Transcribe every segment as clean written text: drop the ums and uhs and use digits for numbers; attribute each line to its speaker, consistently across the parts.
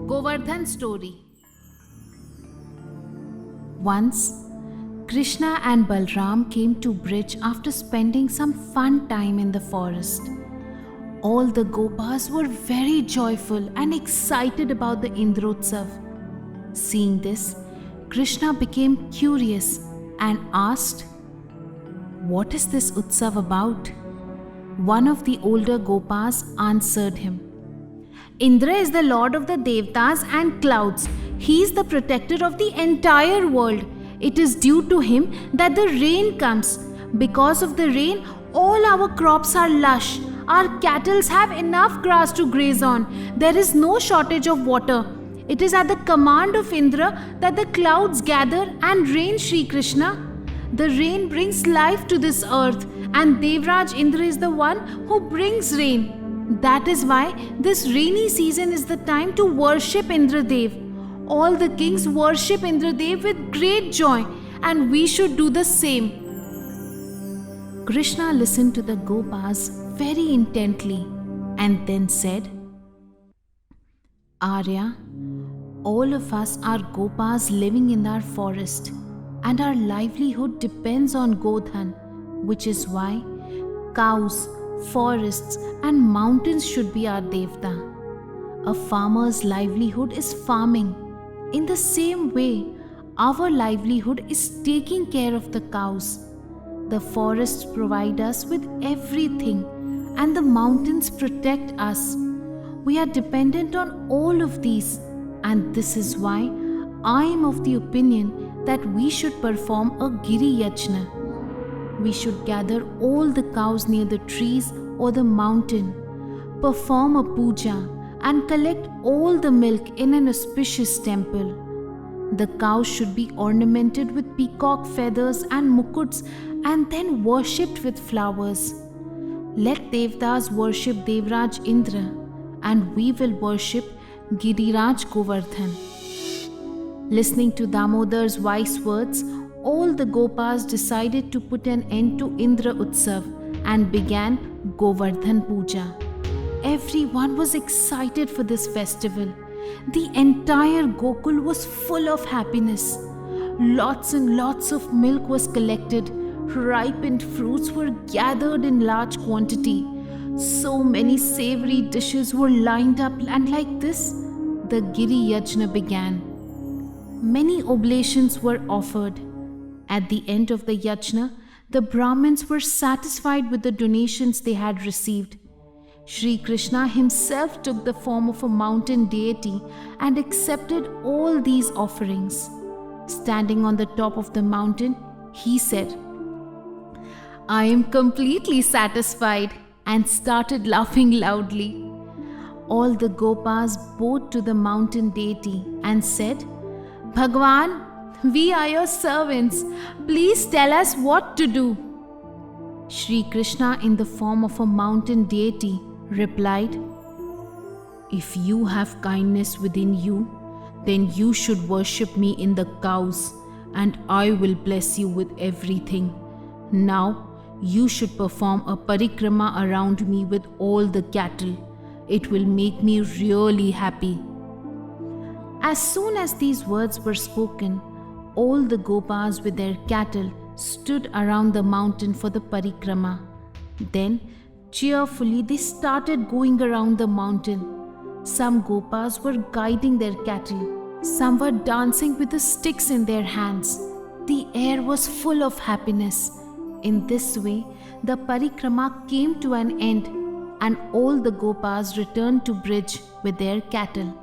Speaker 1: Govardhan story. Once, Krishna and Balram came to Braj after spending some fun time in the forest. All the Gopas were very joyful and excited about the Indrotsav. Seeing this, Krishna became curious and asked, "What is this Utsav about?" One of the older Gopas answered him, "Indra is the lord of the Devtas and clouds. He is the protector of the entire world. It is due to him that the rain comes. Because of the rain, all our crops are lush. Our cattle have enough grass to graze on. There is no shortage of water. It is at the command of Indra that the clouds gather and rain Shri Krishna. The rain brings life to this earth, and Devraj Indra is the one who brings rain. That is why this rainy season is the time to worship Indradev. All the kings worship Indradev with great joy, and we should do the same." Krishna listened to the Gopas very intently and then said, "Arya, all of us are Gopas living in our forest, and our livelihood depends on Godhan, which is why cows, forests and mountains should be our devta. A farmer's livelihood is farming. In the same way, our livelihood is taking care of the cows. The forests provide us with everything, and the mountains protect us. We are dependent on all of these, and this is why I am of the opinion that we should perform a Giri Yajna. We should gather all the cows near the trees or the mountain, perform a puja, and collect all the milk in an auspicious temple. The cows should be ornamented with peacock feathers and mukuts and then worshipped with flowers. Let Devtas worship Devraj Indra, and we will worship Giriraj Govardhan." Listening to Damodar's wise words, all the Gopas decided to put an end to Indra Utsav and began Govardhan Puja. Everyone was excited for this festival. The entire Gokul was full of happiness. Lots and lots of milk was collected. Ripened fruits were gathered in large quantity. So many savory dishes were lined up, and like this, the Giri Yajna began. Many oblations were offered. At the end of the Yajna, the Brahmins were satisfied with the donations they had received. Shri Krishna himself took the form of a mountain deity and accepted all these offerings. Standing on the top of the mountain, he said, "I am completely satisfied," and started laughing loudly. All the Gopas bowed to the mountain deity and said, "Bhagwan, we are your servants. Please tell us what to do." Shri Krishna, in the form of a mountain deity, replied, "If you have kindness within you, then you should worship me in the cows, and I will bless you with everything. Now you should perform a parikrama around me with all the cattle. It will make me really happy." As soon as these words were spoken, all the Gopas with their cattle stood around the mountain for the parikrama. Then cheerfully they started going around the mountain. Some Gopas were guiding their cattle. Some were dancing with the sticks in their hands. The air was full of happiness. In this way, the parikrama came to an end, and all the Gopas returned to Braj with their cattle.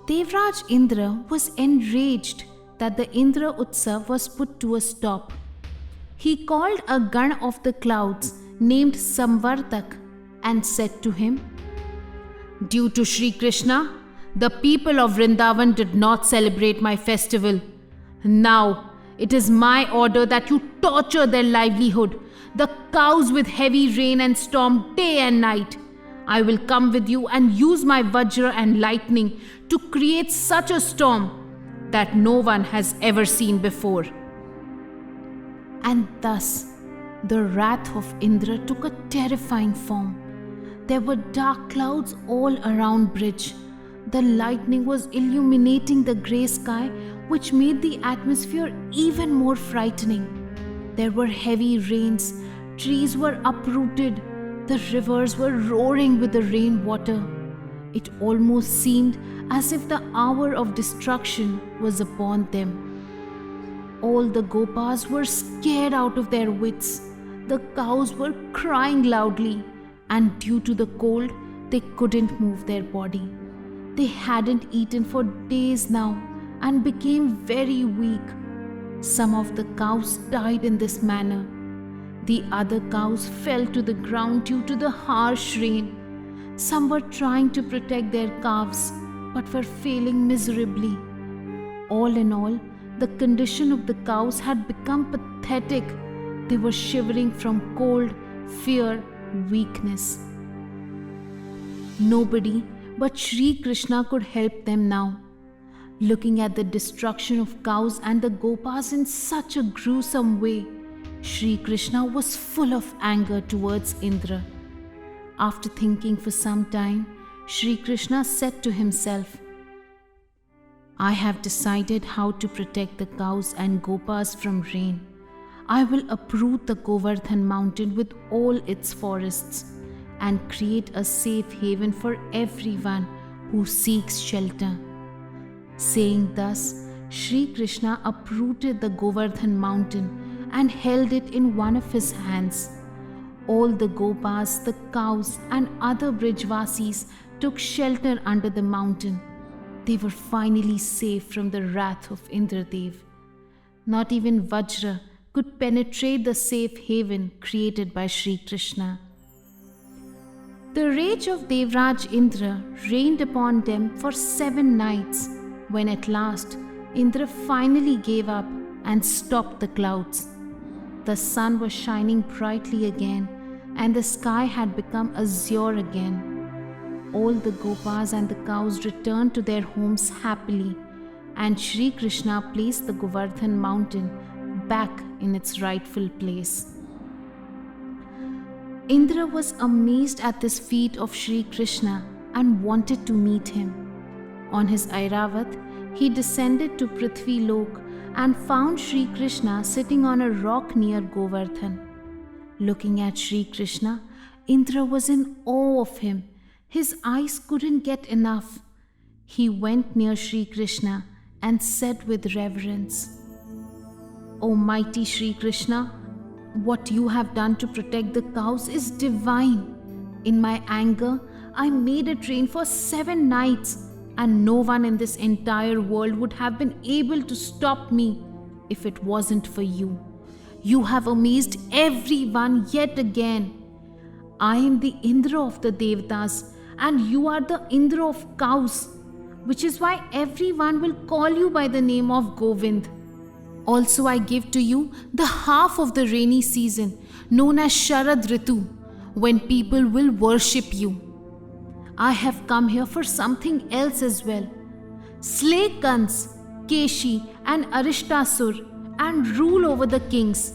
Speaker 1: Devraj Indra was enraged that the Indra Utsav was put to a stop. He called a Gan of the clouds named Samvartak and said to him, "Due to Shri Krishna, the people of Vrindavan did not celebrate my festival. Now it is my order that you torture their livelihood, the cows with heavy rain and storm day and night. I will come with you and use my Vajra and lightning to create such a storm that no one has ever seen before." And thus, the wrath of Indra took a terrifying form. There were dark clouds all around Braj. The lightning was illuminating the grey sky, which made the atmosphere even more frightening. There were heavy rains, trees were uprooted, the rivers were roaring with the rainwater. It almost seemed as if the hour of destruction was upon them. All the gopas were scared out of their wits. The cows were crying loudly, and due to the cold, they couldn't move their body. They hadn't eaten for days now and became very weak. Some of the cows died in this manner. The other cows fell to the ground due to the harsh rain. Some were trying to protect their calves but were failing miserably. All in all, the condition of the cows had become pathetic. They were shivering from cold, fear, weakness. Nobody but Shri Krishna could help them now. Looking at the destruction of cows and the gopas in such a gruesome way, Shri Krishna was full of anger towards Indra. After thinking for some time, Shri Krishna said to himself, I have decided how to protect the cows and gopas from rain. I will uproot the Govardhan mountain with all its forests and create a safe haven for everyone who seeks shelter. Saying thus, Shri Krishna uprooted the Govardhan mountain and held it in one of his hands. All the gopas, the cows and other Brijvasis took shelter under the mountain. They were finally safe from the wrath of Indradev. Not even Vajra could penetrate the safe haven created by Shri Krishna. The rage of Devraj Indra reigned upon them for 7 nights, when at last Indra finally gave up and stopped the clouds. The sun was shining brightly again, and the sky had become azure again. All the gopas and the cows returned to their homes happily, and Shri Krishna placed the Govardhan mountain back in its rightful place. Indra was amazed at this feat of Shri Krishna and wanted to meet him. On his Airavat, he descended to Prithvi Lok and found Shri Krishna sitting on a rock near Govardhan. Looking at Shri Krishna, Indra was in awe of him. His eyes couldn't get enough. He went near Shri Krishna and said with reverence, O mighty Shri Krishna, what you have done to protect the cows is divine. In my anger, I made it rain for 7 nights, and no one in this entire world would have been able to stop me if it wasn't for you. You have amazed everyone yet again. I am the Indra of the Devatas, and you are the Indra of cows, which is why everyone will call you by the name of Govind. Also, I give to you the half of the rainy season, known as Sharad Ritu, when people will worship you. I have come here for something else as well. Slay Kans, Keshi and Arishtasur and rule over the kings.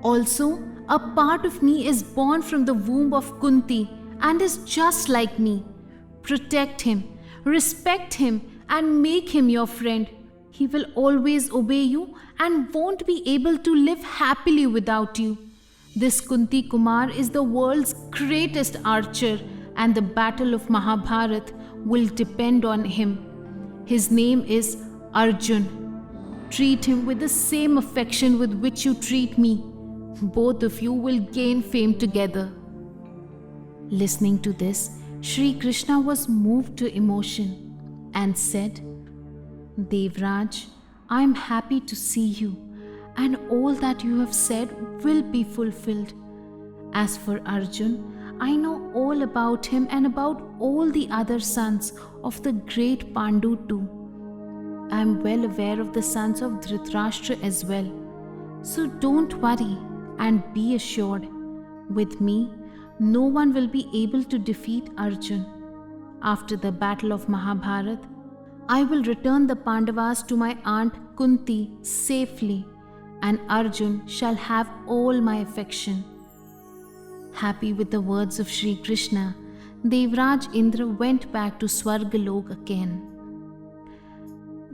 Speaker 1: Also, a part of me is born from the womb of Kunti and is just like me. Protect him, respect him and make him your friend. He will always obey you and won't be able to live happily without you. This Kunti Kumar is the world's greatest archer, and the battle of Mahabharat will depend on him. His name is Arjun. Treat him with the same affection with which you treat me. Both of you will gain fame together. Listening to this, Shri Krishna was moved to emotion and said, Devraj, I am happy to see you, and all that you have said will be fulfilled. As for Arjun, I know all about him and about all the other sons of the great Pandu too. I am well aware of the sons of Dhritarashtra as well. So don't worry and be assured, with me, no one will be able to defeat Arjun. After the battle of Mahabharat, I will return the Pandavas to my aunt Kunti safely, and Arjun shall have all my affection. Happy with the words of Shri Krishna, Devraj Indra went back to Swargalok again.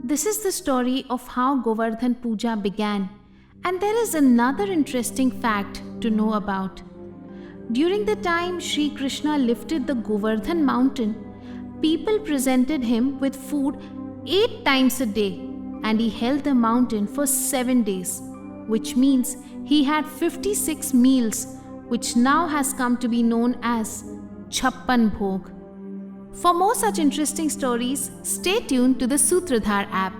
Speaker 1: This is the story of how Govardhan Puja began, and there is another interesting fact to know about. During the time Shri Krishna lifted the Govardhan mountain, people presented him with food 8 times a day, and he held the mountain for 7 days, which means he had 56 meals, which now has come to be known as Chappan Bhog. For more such interesting stories, stay tuned to the Sutradhar app.